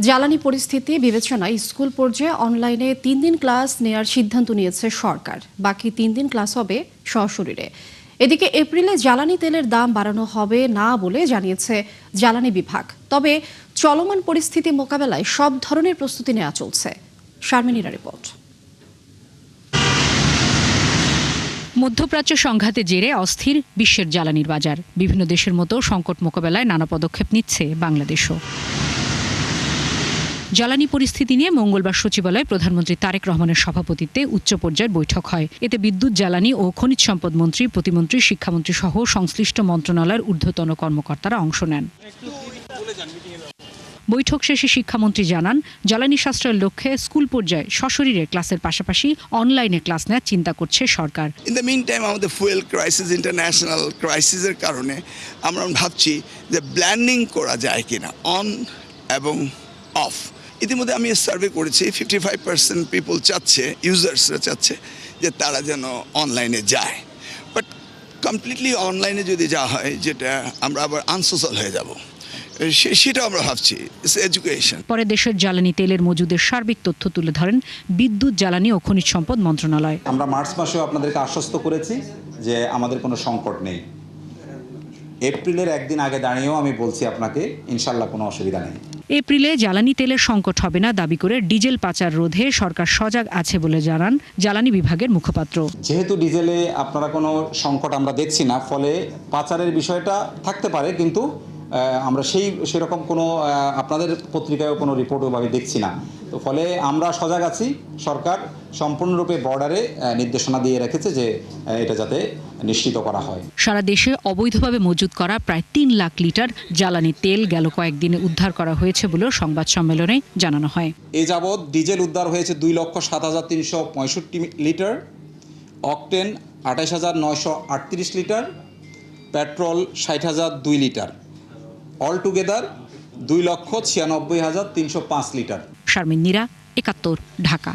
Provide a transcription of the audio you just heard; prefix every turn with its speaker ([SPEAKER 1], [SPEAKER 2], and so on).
[SPEAKER 1] জ্বালানি পরিস্থিতি বিবেচনায় স্কুল পর্যায়ে অনলাইনে 3 দিন ক্লাস নেওয়ার সিদ্ধান্ত নিয়েছে সরকার। বাকি 3 দিন ক্লাস হবে সশরীরে। এদিকে এপ্রিলে জ্বালানি তেলের দাম বাড়ানো হবে না বলে জানিয়েছে জ্বালানি বিভাগ। তবে চলমান পরিস্থিতি মোকাবেলায় সব ধরনের প্রস্তুতি নেওয়া চলছে। শারমিনীরা রিপোর্ট।
[SPEAKER 2] মধ্যপ্রাচ্য সংঘাতে জেরে অস্থির বিশ্বের জ্বালানির বাজার। বিভিন্ন দেশের মতো সংকট মোকাবেলায় নানা পদক্ষেপ নিচ্ছে বাংলাদেশও। জ্বালানি পরিস্থিতি নিয়ে মঙ্গলবার সচিবালয়ে প্রধানমন্ত্রী তারেক রহমানের সভাপতিত্বে উচ্চ পর্যায়ের বৈঠক হয়। এতে বিদ্যুৎ, জ্বালানি ও খনিজ সম্পদ মন্ত্রী, প্রতিমন্ত্রী, শিক্ষামন্ত্রী সহ সংশ্লিষ্ট মন্ত্রণালয়ের ঊর্ধ্বতন কর্মকর্তারা অংশ নেন। বৈঠক শেষে শিক্ষামন্ত্রী জানান, জ্বালানি সাশ্রয়ের লক্ষ্যে স্কুল পর্যায়ে সশরীরে ক্লাসের পাশাপাশি অনলাইনে ক্লাস নেওয়ার চিন্তা করছে সরকার।
[SPEAKER 3] ইন দ্য মিন টাইম আমাদের ফুয়েল ক্রাইসিস, ইন্টারন্যাশনাল ক্রাইসিসের কারণে আমরা ভাবছি যে ব্ল্যান্ডিং করা যায় কিনা, অন এবং অফ। ইতিমধ্যে আমি সার্ভে করেছি, 55% পিপল চাচ্ছে, ইউজার্সরা চাচ্ছে যে তারা যেন অনলাইনে যায়। বাট কমপ্লিটলি অনলাইনে যদি যাওয়া হয়, যেটা আমরা আবার আনসোশ্যাল হয়ে যাব, সেটা আমরা ভাবছি এডুকেশন।
[SPEAKER 2] পরে দেশের জ্বালানি তেলের মজুদের সার্বিক তথ্য তুলে ধরেন বিদ্যুৎ, জ্বালানি ও খনিজ সম্পদ মন্ত্রণালয়।
[SPEAKER 4] আমরা মার্চ মাসেও আপনাদেরকে আশ্বস্ত করেছি যে আমাদের কোনো সংকট নেই। এপ্রিলের একদিন আগে দাঁড়িয়েও আমি বলছি আপনাকে, ইনশাল্লাহ কোনো অসুবিধা নেই।
[SPEAKER 2] এপ্রিলে জ্বালানি তেলের সংকট হবে না দাবি করে ডিজেল পাচার রোধে সরকার সজাগ আছে বলে জানান জ্বালানি বিভাগের মুখপাত্র।
[SPEAKER 4] যেহেতু ডিজেলে আপনারা কোনো সংকট আমরা দেখছি না, ফলে পাচারের বিষয়টা থাকতে পারে, কিন্তু আমরা সেরকম কোনো আপনাদের পত্রিকায়ও কোনো রিপোর্ট ওভাবে দেখছি না। তো ফলে আমরা সজাগ আছি। সরকার সম্পূর্ণরূপে বর্ডারে নির্দেশনা দিয়ে রেখেছে যে এটা যাতে নিশ্চিত করা হয়।
[SPEAKER 2] সারা দেশে অবৈধভাবে মজুত করা প্রায় 3 লাখ লিটার জ্বালানি তেল গেল কয়েকদিনে উদ্ধার করা হয়েছে বলেও সংবাদ সম্মেলনে জানানো হয়।
[SPEAKER 4] এ যাবৎ ডিজেল উদ্ধার হয়েছে 2,07,365 litre, octane 28,938 litre, petrol 60,002 litre, all together 2,96,305 litre.
[SPEAKER 2] Sharmin Nira, 71, Dhaka.